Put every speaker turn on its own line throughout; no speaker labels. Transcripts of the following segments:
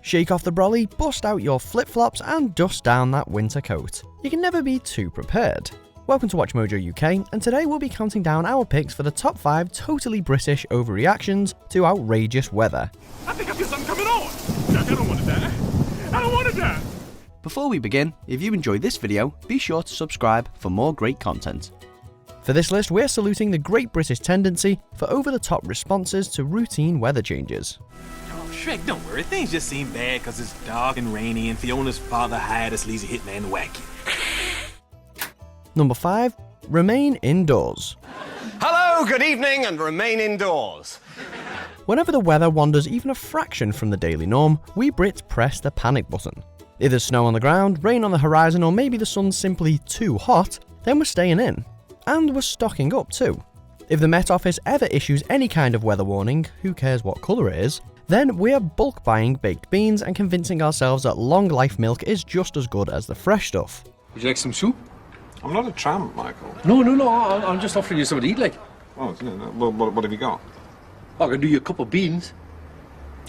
Shake off the brolly, bust out your flip-flops and dust down that winter coat. You can never be too prepared. Welcome to Watch Mojo UK, and today we'll be counting down our picks for the top 5 totally British overreactions to outrageous weather.
I think I feel something coming on! I don't want to die! I don't want to die!
Before we begin, if you enjoyed this video, be sure to subscribe for more great content.
For this list, we're saluting the great British tendency for over-the-top responses to routine weather changes.
Oh, Shrek, don't worry. Things just seem bad because it's dark and rainy and Fiona's father hired a sleazy hitman to whack you.
Number 5. Remain indoors.
Hello, good evening, and remain indoors.
Whenever the weather wanders even a fraction from the daily norm, we Brits press the panic button. If there's snow on the ground, rain on the horizon, or maybe the sun's simply too hot, then we're staying in. And we're stocking up too. If the Met Office ever issues any kind of weather warning, who cares what colour it is, then we're bulk buying baked beans and convincing ourselves that long life milk is just as good as the fresh stuff.
Would you like some soup?
I'm not a tramp, Michael.
No, I'm just offering you something to eat, like.
Oh, yeah, no. Well, what have you got?
I can do you a cup of beans.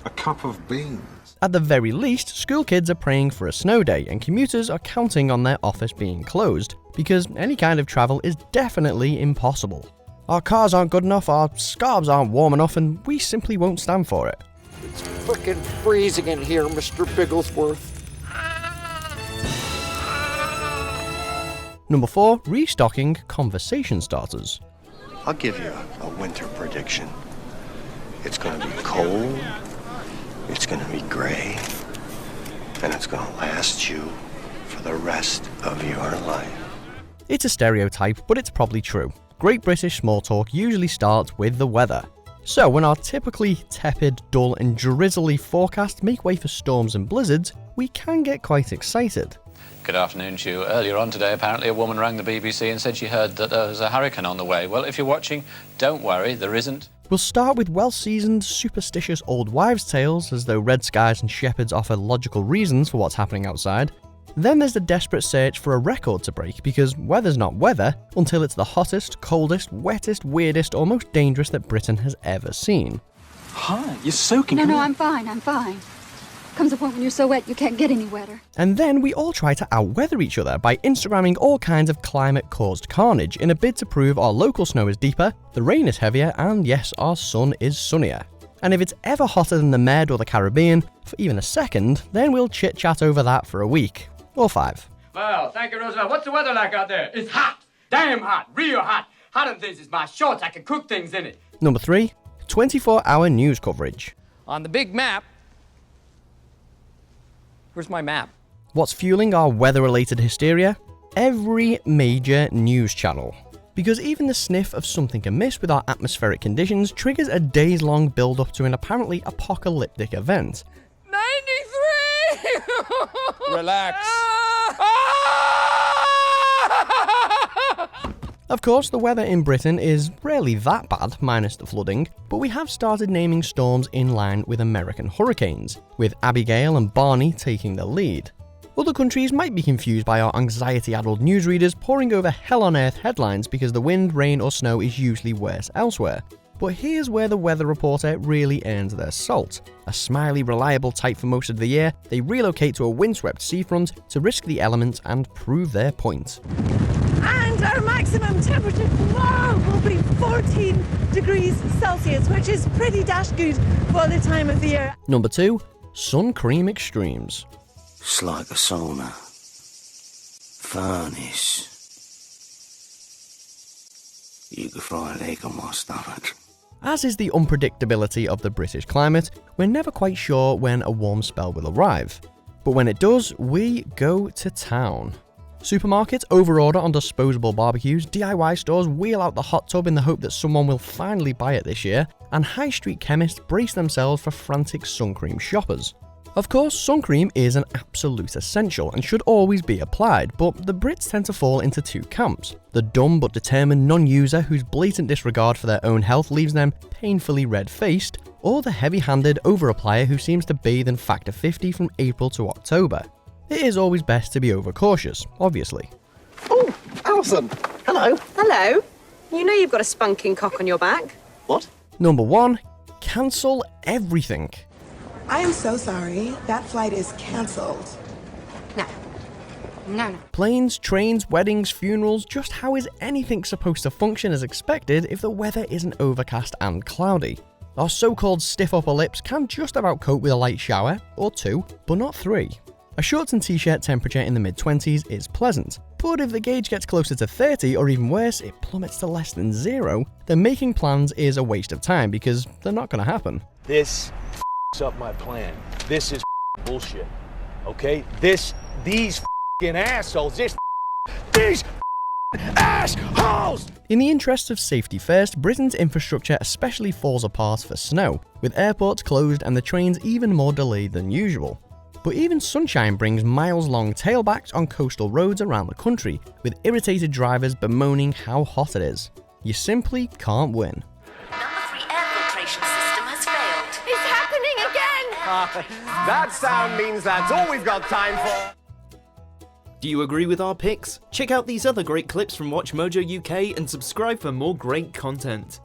A cup of beans?
At the very least, school kids are praying for a snow day and commuters are counting on their office being closed, because any kind of travel is definitely impossible. Our cars aren't good enough, our scarves aren't warm enough, and we simply won't stand for it.
It's frickin' freezing in here, Mr. Bigglesworth.
Number 4. Restocking conversation starters.
I'll give you a winter prediction. It's going to be cold, it's going to be gray, and it's going to last you for the rest of your life.
It's a stereotype, but it's probably true. Great British small talk usually starts with the weather. So when our typically tepid, dull and drizzly forecasts make way for storms and blizzards, we can get quite excited.
Good afternoon to you. Earlier on today, apparently a woman rang the BBC and said she heard that there was a hurricane on the way. Well, if you're watching, don't worry, there isn't.
We'll start with well-seasoned, superstitious old wives' tales, as though red skies and shepherds offer logical reasons for what's happening outside. Then there's the desperate search for a record to break, because weather's not weather until it's the hottest, coldest, wettest, weirdest, or most dangerous that Britain has ever seen.
Hi, you're soaking.
No, I'm fine. Comes a point when you're so wet you can't get any wetter.
And then we all try to outweather each other by Instagramming all kinds of climate-caused carnage in a bid to prove our local snow is deeper, the rain is heavier, and yes, our sun is sunnier. And if it's ever hotter than the Med or the Caribbean, for even a second, then we'll chit-chat over that for a week. Or 5.
Well, thank you, Roosevelt. What's the weather like out there? It's hot. Damn hot. Real hot. Hot and this is my shorts. I can cook things in it.
Number 3. 24-hour news coverage.
On the big map. Where's my map?
What's fueling our weather-related hysteria? Every major news channel. Because even the sniff of something amiss with our atmospheric conditions triggers a days-long build-up to an apparently apocalyptic event.
93! Relax.
Of course, the weather in Britain is rarely that bad, minus the flooding, but we have started naming storms in line with American hurricanes, with Abigail and Barney taking the lead. Other countries might be confused by our anxiety-addled newsreaders poring over hell-on-earth headlines because the wind, rain or snow is usually worse elsewhere. But here's where the weather reporter really earns their salt. A smiley, reliable type for most of the year, they relocate to a windswept seafront to risk the elements and prove their point.
And our maximum temperature tomorrow will be 14 degrees Celsius, which is pretty dash good for the time of the year.
Number 2. Sun cream extremes.
It's like a sauna. Furnace. You could fry a leg on my stomach.
As is the unpredictability of the British climate, we're never quite sure when a warm spell will arrive. But when it does, we go to town. Supermarkets overorder on disposable barbecues, DIY stores wheel out the hot tub in the hope that someone will finally buy it this year, and high street chemists brace themselves for frantic sun cream shoppers. Of course, sun cream is an absolute essential and should always be applied, but the Brits tend to fall into 2 camps. The dumb but determined non-user whose blatant disregard for their own health leaves them painfully red-faced, or the heavy-handed over-applier who seems to bathe in factor 50 from April to October. It is always best to be overcautious, obviously.
Oh, Alison! Hello!
Hello. You know you've got a spunking cock on your back.
What?
Number 1. Cancel everything.
I am so sorry. That flight is cancelled.
No.
Planes, trains, weddings, funerals, just how is anything supposed to function as expected if the weather isn't overcast and cloudy? Our so-called stiff upper lips can just about cope with a light shower, or two, but not three. A shorts and t-shirt temperature in the mid-20s is pleasant, but if the gauge gets closer to 30 or even worse, it plummets to less than 0, then making plans is a waste of time because they're not going to happen.
This f***s up my plan. This is bullshit. Okay? These assholes, these assholes!
In the interest of safety first, Britain's infrastructure especially falls apart for snow, with airports closed and the trains even more delayed than usual. But even sunshine brings miles-long tailbacks on coastal roads around the country, with irritated drivers bemoaning how hot it is. You simply can't win.
Number 3 air filtration system has failed.
It's happening again!
That sound means that's all we've got time for.
Do you agree with our picks? Check out these other great clips from WatchMojo UK and subscribe for more great content.